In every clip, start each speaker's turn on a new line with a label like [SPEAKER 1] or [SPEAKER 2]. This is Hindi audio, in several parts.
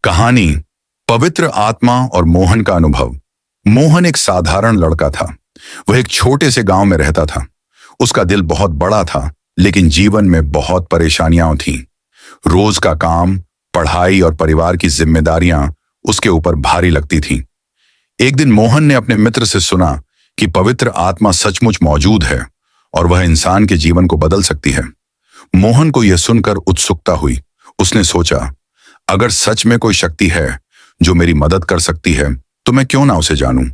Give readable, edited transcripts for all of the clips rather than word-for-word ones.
[SPEAKER 1] कहानी पवित्र आत्मा और मोहन का अनुभव। मोहन एक साधारण लड़का था। वह एक छोटे से गांव में रहता था। उसका दिल बहुत बड़ा था, लेकिन जीवन में बहुत परेशानियां थीं। रोज का काम, पढ़ाई और परिवार की जिम्मेदारियां उसके ऊपर भारी लगती थीं। एक दिन मोहन ने अपने मित्र से सुना कि पवित्र आत्मा सचमुच मौजूद है और वह इंसान के जीवन को बदल सकती है। मोहन को यह सुनकर उत्सुकता हुई। उसने सोचा, अगर सच में कोई शक्ति है जो मेरी मदद कर सकती है, तो मैं क्यों ना उसे जानूं।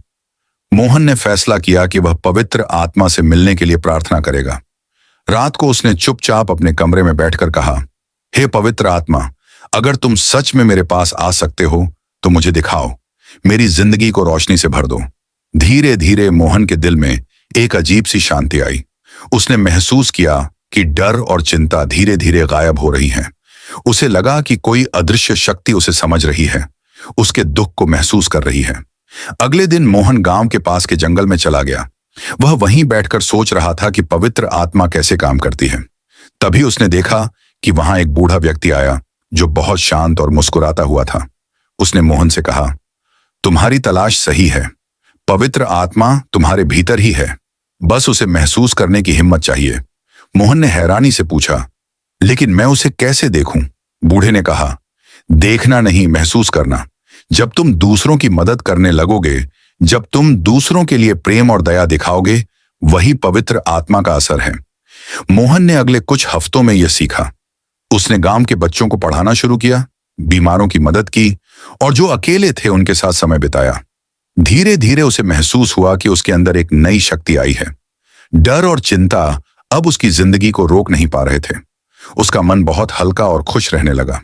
[SPEAKER 1] मोहन ने फैसला किया कि वह पवित्र आत्मा से मिलने के लिए प्रार्थना करेगा। रात को उसने चुपचाप अपने कमरे में बैठकर कहा, हे पवित्र आत्मा, अगर तुम सच में मेरे पास आ सकते हो तो मुझे दिखाओ, मेरी जिंदगी को रोशनी से भर दो। धीरे धीरे मोहन के दिल में एक अजीब सी शांति आई। उसने महसूस किया कि डर और चिंता धीरे धीरे गायब हो रही हैं। उसे लगा कि कोई अदृश्य शक्ति उसे समझ रही है, उसके दुख को महसूस कर रही है। अगले दिन मोहन गांव के पास के जंगल में चला गया। वह वहीं बैठकर सोच रहा था कि पवित्र आत्मा कैसे काम करती है। तभी उसने देखा कि वहां एक बूढ़ा व्यक्ति आया जो बहुत शांत और मुस्कुराता हुआ था। उसने मोहन से कहा, तुम्हारी तलाश सही है, पवित्र आत्मा तुम्हारे भीतर ही है, बस उसे महसूस करने की हिम्मत चाहिए। मोहन ने हैरानी से पूछा, लेकिन मैं उसे कैसे देखूं? बूढ़े ने कहा, देखना नहीं, महसूस करना। जब तुम दूसरों की मदद करने लगोगे, जब तुम दूसरों के लिए प्रेम और दया दिखाओगे, वही पवित्र आत्मा का असर है। मोहन ने अगले कुछ हफ्तों में यह सीखा। उसने गांव के बच्चों को पढ़ाना शुरू किया, बीमारों की मदद की और जो अकेले थे उनके साथ समय बिताया। धीरे धीरे उसे महसूस हुआ कि उसके अंदर एक नई शक्ति आई है। डर और चिंता अब उसकी जिंदगी को रोक नहीं पा रहे थे। उसका मन बहुत हल्का और खुश रहने लगा।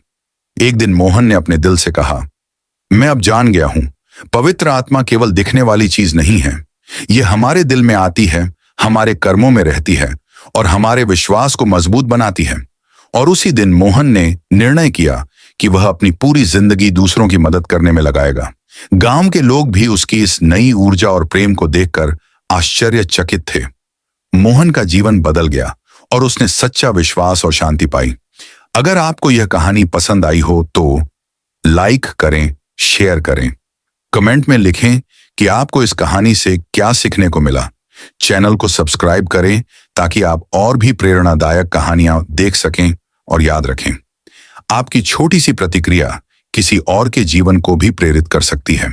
[SPEAKER 1] एक दिन मोहन ने अपने दिल से कहा, मैं अब जान गया हूं, पवित्र आत्मा केवल दिखने वाली चीज नहीं है। यह हमारे दिल में आती है, हमारे कर्मों में रहती है और हमारे विश्वास को मजबूत बनाती है। और उसी दिन मोहन ने निर्णय किया कि वह अपनी पूरी जिंदगी दूसरों की मदद करने में लगाएगा। गांव के लोग भी उसकी इस नई ऊर्जा और प्रेम को देखकर आश्चर्यचकित थे। मोहन का जीवन बदल गया और उसने सच्चा विश्वास और शांति पाई। अगर आपको यह कहानी पसंद आई हो तो लाइक करें, शेयर करें, कमेंट में लिखें कि आपको इस कहानी से क्या सीखने को मिला। चैनल को सब्सक्राइब करें ताकि आप और भी प्रेरणादायक कहानियां देख सकें और याद रखें, आपकी छोटी सी प्रतिक्रिया किसी और के जीवन को भी प्रेरित कर सकती है।